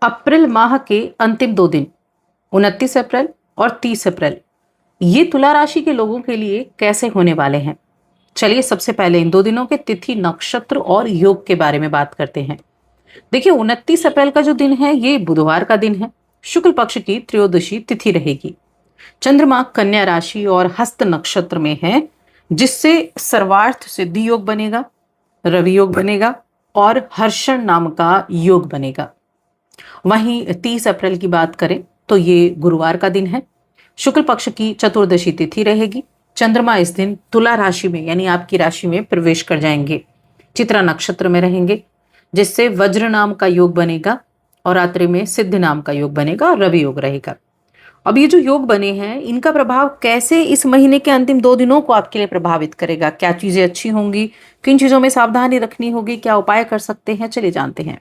अप्रैल माह के अंतिम 2 दिन 29 अप्रैल और 30 अप्रैल ये तुला राशि के लोगों के लिए कैसे होने वाले हैं। चलिए सबसे पहले इन 2 दिनों के तिथि नक्षत्र और योग के बारे में बात करते हैं। देखिए 29 अप्रैल का जो दिन है ये बुधवार का दिन है। शुक्ल पक्ष की त्रयोदशी तिथि रहेगी। चंद्रमा कन्या राशि और हस्त नक्षत्र में है, जिससे सर्वार्थ सिद्धि योग बनेगा, रवि योग बनेगा और हर्षण नाम का योग बनेगा। वहीं 30 अप्रैल की बात करें तो ये गुरुवार का दिन है। शुक्ल पक्ष की चतुर्दशी तिथि रहेगी। चंद्रमा इस दिन तुला राशि में यानी आपकी राशि में प्रवेश कर जाएंगे, चित्रा नक्षत्र में रहेंगे, जिससे वज्र नाम का योग बनेगा और रात्रि में सिद्ध नाम का योग बनेगा और रवि योग रहेगा। अब ये जो योग बने हैं इनका प्रभाव कैसे इस महीने के अंतिम 2 दिनों को आपके लिए प्रभावित करेगा, क्या चीजें अच्छी होंगी, किन चीजों में सावधानी रखनी होगी, क्या उपाय कर सकते हैं, चलिए जानते हैं।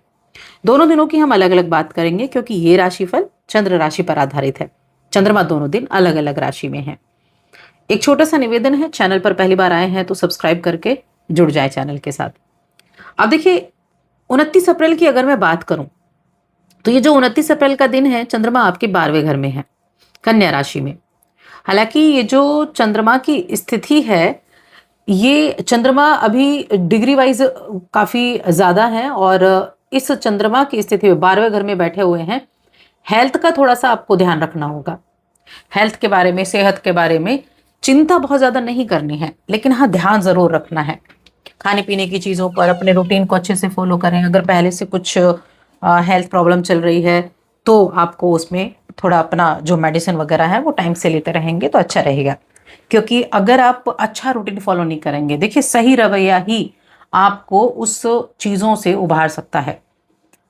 दोनों दिनों की हम अलग अलग बात करेंगे क्योंकि ये राशिफल चंद्र राशि पर आधारित है। चंद्रमा दोनों दिन अलग अलग राशि में है। एक छोटा सा निवेदन है, चैनल पर पहली बार आए हैं तो सब्सक्राइब करके जुड़ जाए चैनल के साथ। अब देखिए 29 अप्रैल की अगर मैं बात करूं तो ये जो 29 अप्रैल का दिन है, चंद्रमा आपके 12वें घर में है, कन्या राशि में। हालांकि ये जो चंद्रमा की स्थिति है, ये चंद्रमा अभी डिग्री वाइज काफी ज्यादा है और इस चंद्रमा की स्थिति में 12वें घर में बैठे हुए हैं। हेल्थ का थोड़ा सा आपको ध्यान रखना होगा। हेल्थ के बारे में, सेहत के बारे में चिंता बहुत ज्यादा नहीं करनी है, लेकिन हाँ ध्यान जरूर रखना है। खाने पीने की चीजों पर अपने रूटीन को अच्छे से फॉलो करें। अगर पहले से कुछ हेल्थ प्रॉब्लम चल रही है तो आपको उसमें थोड़ा अपना जो मेडिसिन वगैरह है वो टाइम से लेते रहेंगे तो अच्छा रहेगा। क्योंकि अगर आप अच्छा रूटीन फॉलो नहीं करेंगे, देखिए सही रवैया ही आपको उस चीज़ों से उभार सकता है,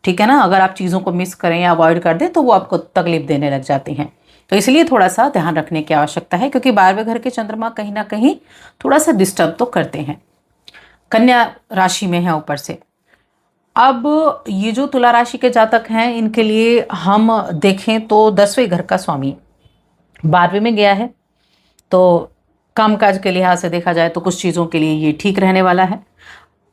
ठीक है ना। अगर आप चीज़ों को मिस करें या अवॉइड कर दें तो वो आपको तकलीफ देने लग जाती हैं। तो इसलिए थोड़ा सा ध्यान रखने की आवश्यकता है, क्योंकि 12वें घर के चंद्रमा कहीं ना कहीं थोड़ा सा डिस्टर्ब तो करते हैं। कन्या राशि में है ऊपर से। अब ये जो तुला राशि के जातक हैं इनके लिए हम देखें तो 10वें घर का स्वामी 12वें में गया है, तो कामकाज के लिहाज से देखा जाए तो कुछ चीज़ों के लिए ये ठीक रहने वाला है।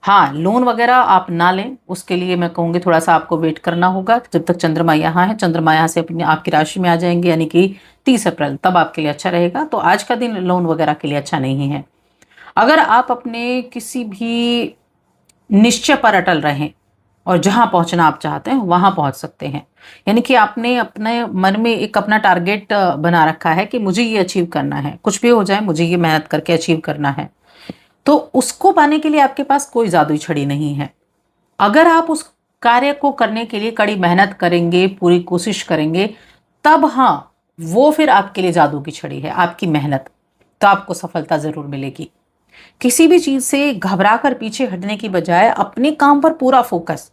हाँ, लोन वगैरह आप ना लें, उसके लिए मैं कहूँगी थोड़ा सा आपको वेट करना होगा जब तक चंद्रमा यहाँ है। चंद्रमा यहाँ से अपनी आपकी राशि में आ जाएंगे यानी कि 30 अप्रैल, तब आपके लिए अच्छा रहेगा। तो आज का दिन लोन वगैरह के लिए अच्छा नहीं है। अगर आप अपने किसी भी निश्चय पर अटल रहें और जहाँ पहुँचना आप चाहते हैं वहाँ पहुँच सकते हैं। यानी कि आपने अपने मन में एक अपना टारगेट बना रखा है कि मुझे ये अचीव करना है, कुछ भी हो जाए मुझे ये मेहनत करके अचीव करना है, तो उसको पाने के लिए आपके पास कोई जादुई छड़ी नहीं है। अगर आप उस कार्य को करने के लिए कड़ी मेहनत करेंगे, पूरी कोशिश करेंगे, तब हाँ वो फिर आपके लिए जादू की छड़ी है, आपकी मेहनत, तो आपको सफलता जरूर मिलेगी। किसी भी चीज से घबरा कर पीछे हटने की बजाय अपने काम पर पूरा फोकस।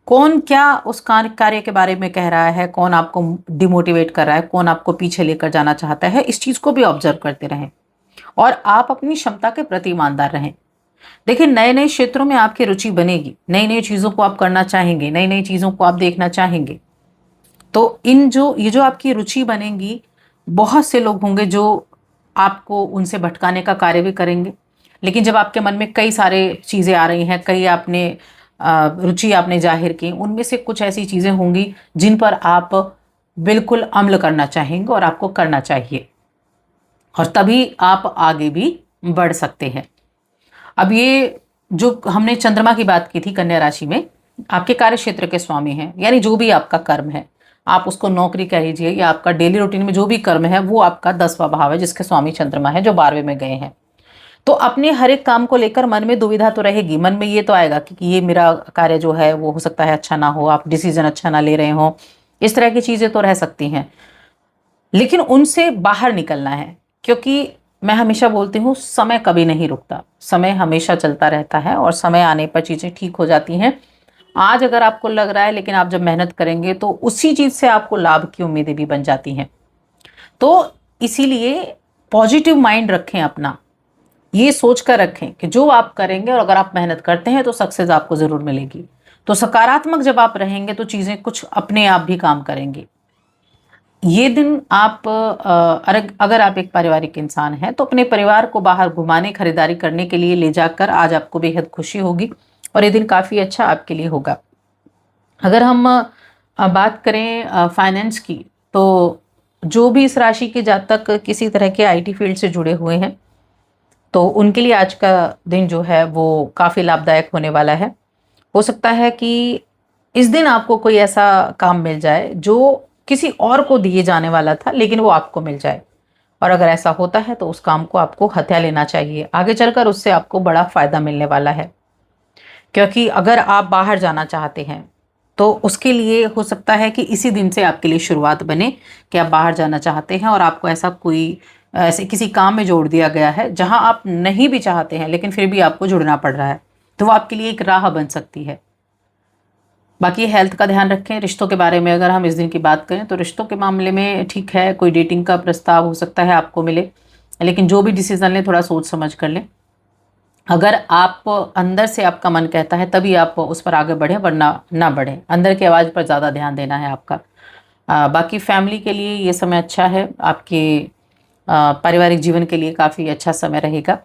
कौन क्या उस कार्य के बारे में कह रहा है, कौन आपको डिमोटिवेट कर रहा है, कौन आपको पीछे लेकर जाना चाहता है, इस चीज को भी ऑब्जर्व करते रहें और आप अपनी क्षमता के प्रति ईमानदार रहें। देखिए नए नए क्षेत्रों में आपकी रुचि बनेगी, नई नई चीजों को आप करना चाहेंगे, नई नई चीजों को आप देखना चाहेंगे। तो ये जो आपकी रुचि बनेगी, बहुत से लोग होंगे जो आपको उनसे भटकाने का कार्य भी करेंगे। लेकिन जब आपके मन में कई सारे चीजें आ रही हैं, कई आपने रुचि आपने जाहिर की, उनमें से कुछ ऐसी चीजें होंगी जिन पर आप बिल्कुल अमल करना चाहेंगे और आपको करना चाहिए, और तभी आप आगे भी बढ़ सकते हैं। अब ये जो हमने चंद्रमा की बात की थी कन्या राशि में, आपके कार्य क्षेत्र के स्वामी हैं, यानी जो भी आपका कर्म है, आप उसको नौकरी कह लीजिए या आपका डेली रूटीन में जो भी कर्म है, वो आपका 10वां भाव है जिसके स्वामी चंद्रमा है जो 12वें में गए हैं। तो अपने हर एक काम को लेकर मन में दुविधा तो रहेगी। मन में ये तो आएगा कि ये मेरा कार्य जो है वो हो सकता है अच्छा ना हो, आप डिसीजन अच्छा ना ले रहे हो, इस तरह की चीजें तो रह सकती हैं। लेकिन उनसे बाहर निकलना है, क्योंकि मैं हमेशा बोलती हूँ समय कभी नहीं रुकता, समय हमेशा चलता रहता है और समय आने पर चीजें ठीक हो जाती हैं। आज अगर आपको लग रहा है, लेकिन आप जब मेहनत करेंगे तो उसी चीज से आपको लाभ की उम्मीदें भी बन जाती हैं। तो इसीलिए पॉजिटिव माइंड रखें, अपना ये सोच कर रखें कि जो आप करेंगे और अगर आप मेहनत करते हैं तो सक्सेस आपको जरूर मिलेगी। तो सकारात्मक जब आप रहेंगे तो चीजें कुछ अपने आप भी काम करेंगी। ये दिन आप अगर आप एक पारिवारिक इंसान हैं तो अपने परिवार को बाहर घुमाने, खरीदारी करने के लिए ले जाकर आज आपको बेहद खुशी होगी और ये दिन काफ़ी अच्छा आपके लिए होगा। अगर हम अब बात करें फाइनेंस की, तो जो भी इस राशि के जातक किसी तरह के आईटी फील्ड से जुड़े हुए हैं, तो उनके लिए आज का दिन जो है वो काफ़ी लाभदायक होने वाला है। हो सकता है कि इस दिन आपको कोई ऐसा काम मिल जाए जो किसी और को दिए जाने वाला था, लेकिन वो आपको मिल जाए। और अगर ऐसा होता है तो उस काम को आपको हथिया लेना चाहिए, आगे चलकर उससे आपको बड़ा फायदा मिलने वाला है। क्योंकि अगर आप बाहर जाना चाहते हैं तो उसके लिए हो सकता है कि इसी दिन से आपके लिए शुरुआत बने कि आप बाहर जाना चाहते हैं और आपको ऐसा कोई ऐसे किसी काम में जोड़ दिया गया है जहां आप नहीं भी चाहते हैं, लेकिन फिर भी आपको जुड़ना पड़ रहा है, तो वो आपके लिए एक राह बन सकती है। बाकी हेल्थ का ध्यान रखें। रिश्तों के बारे में अगर हम इस दिन की बात करें तो रिश्तों के मामले में ठीक है, कोई डेटिंग का प्रस्ताव हो सकता है आपको मिले, लेकिन जो भी डिसीजन लें थोड़ा सोच समझ कर लें। अगर आप अंदर से आपका मन कहता है तभी आप उस पर आगे बढ़ें, वरना ना बढ़ें। अंदर की आवाज़ पर ज़्यादा ध्यान देना है आपका। बाकी फैमिली के लिए ये समय अच्छा है, आपके पारिवारिक जीवन के लिए काफ़ी अच्छा समय रहेगा।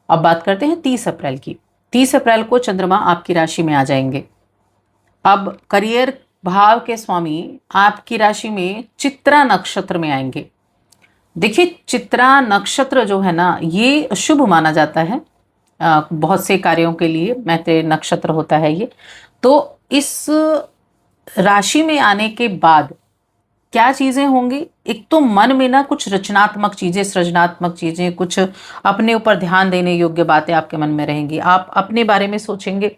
अब बात करते हैं 30 अप्रैल की। 30 अप्रैल को चंद्रमा आपकी राशि में आ जाएंगे। अब करियर भाव के स्वामी आपकी राशि में चित्रा नक्षत्र में आएंगे। देखिए, चित्रा नक्षत्र जो है ना, ये शुभ माना जाता है बहुत से कार्यों के लिए। मैत्री नक्षत्र होता है ये। तो इस राशि में आने के बाद क्या चीजें होंगी? एक तो मन में ना कुछ रचनात्मक चीजें, सृजनात्मक चीजें, कुछ अपने ऊपर ध्यान देने योग्य बातें आपके मन में रहेंगी। आप अपने बारे में सोचेंगे।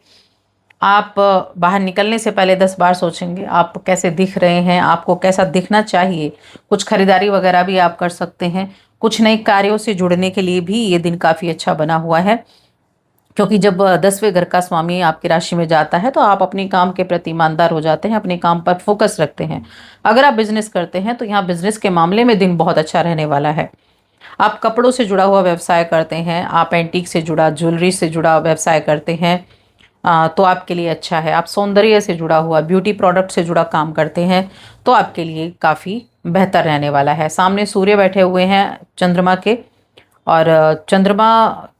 आप बाहर निकलने से पहले 10 बार सोचेंगे आप कैसे दिख रहे हैं, आपको कैसा दिखना चाहिए। कुछ खरीदारी वगैरह भी आप कर सकते हैं। कुछ नए कार्यों से जुड़ने के लिए भी ये दिन काफ़ी अच्छा बना हुआ है, क्योंकि जब 10वें घर का स्वामी आपकी राशि में जाता है तो आप अपने काम के प्रति ईमानदार हो जाते हैं, अपने काम पर फोकस रखते हैं। अगर आप बिजनेस करते हैं तो यहाँ बिजनेस के मामले में दिन बहुत अच्छा रहने वाला है। आप कपड़ों से जुड़ा हुआ व्यवसाय करते हैं, आप एंटीक से जुड़ा, ज्वेलरी से जुड़ा व्यवसाय करते हैं, तो आपके लिए अच्छा है। आप सौंदर्य से जुड़ा हुआ, ब्यूटी प्रोडक्ट से जुड़ा काम करते हैं तो आपके लिए काफ़ी बेहतर रहने वाला है। सामने सूर्य बैठे हुए हैं चंद्रमा के, और चंद्रमा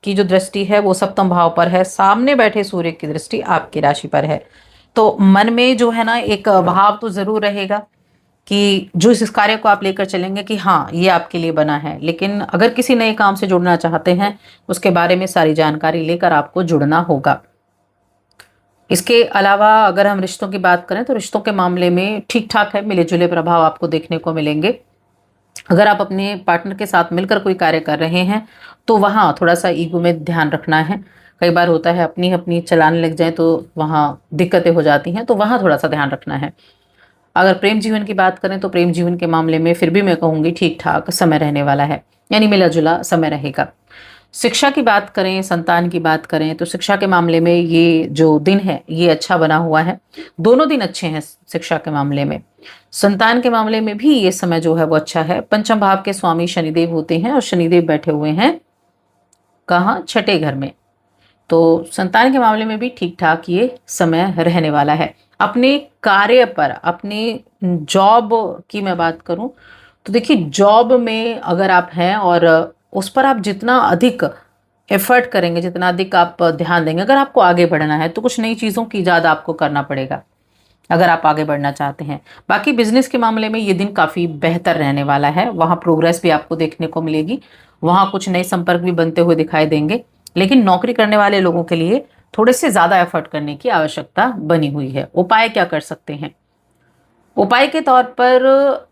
की जो दृष्टि है वो सप्तम भाव पर है। सामने बैठे सूर्य की दृष्टि आपकी राशि पर है। तो मन में जो है ना एक भाव तो जरूर रहेगा कि जो इस कार्य को आप लेकर चलेंगे कि हाँ ये आपके लिए बना है, लेकिन अगर किसी नए काम से जुड़ना चाहते हैं उसके बारे में सारी जानकारी लेकर आपको जुड़ना होगा। इसके अलावा अगर हम रिश्तों की बात करें तो रिश्तों के मामले में ठीक ठाक है, मिले जुले प्रभाव आपको देखने को मिलेंगे। अगर आप अपने पार्टनर के साथ मिलकर कोई कार्य कर रहे हैं तो वहाँ थोड़ा सा ईगो में ध्यान रखना है। कई बार होता है अपनी अपनी चलाने लग जाए तो वहाँ दिक्कतें हो जाती हैं, तो वहाँ थोड़ा सा ध्यान रखना है। अगर प्रेम जीवन की बात करें तो प्रेम जीवन के मामले में फिर भी मैं कहूँगी ठीक ठाक समय रहने वाला है, यानी मिला जुला समय रहेगा। शिक्षा की बात करें, संतान की बात करें तो शिक्षा के मामले में ये जो दिन है ये अच्छा बना हुआ है। दोनों दिन अच्छे हैं शिक्षा के मामले में। संतान के मामले में भी ये समय जो है वो अच्छा है। पंचम भाव के स्वामी शनिदेव होते हैं और शनिदेव बैठे हुए हैं कहाँ? छठे घर में। तो संतान के मामले में भी ठीक ठाक ये समय रहने वाला है। अपने कार्य पर, अपने जॉब की मैं बात करूं तो देखिए, जॉब में अगर आप हैं और उस पर आप जितना अधिक एफर्ट करेंगे, जितना अधिक आप ध्यान देंगे, अगर आपको आगे बढ़ना है तो कुछ नई चीज़ों की ईजाद आपको करना पड़ेगा अगर आप आगे बढ़ना चाहते हैं। बाकी बिजनेस के मामले में ये दिन काफ़ी बेहतर रहने वाला है। वहाँ प्रोग्रेस भी आपको देखने को मिलेगी, वहाँ कुछ नए संपर्क भी बनते हुए दिखाई देंगे। लेकिन नौकरी करने वाले लोगों के लिए थोड़े से ज़्यादा एफर्ट करने की आवश्यकता बनी हुई है। उपाय क्या कर सकते हैं? उपाय के तौर पर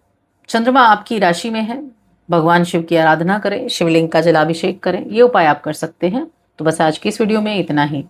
चंद्रमा आपकी राशि में है, भगवान शिव की आराधना करें, शिवलिंग का जलाभिषेक करें, ये उपाय आप कर सकते हैं। तो बस आज की इस वीडियो में इतना ही।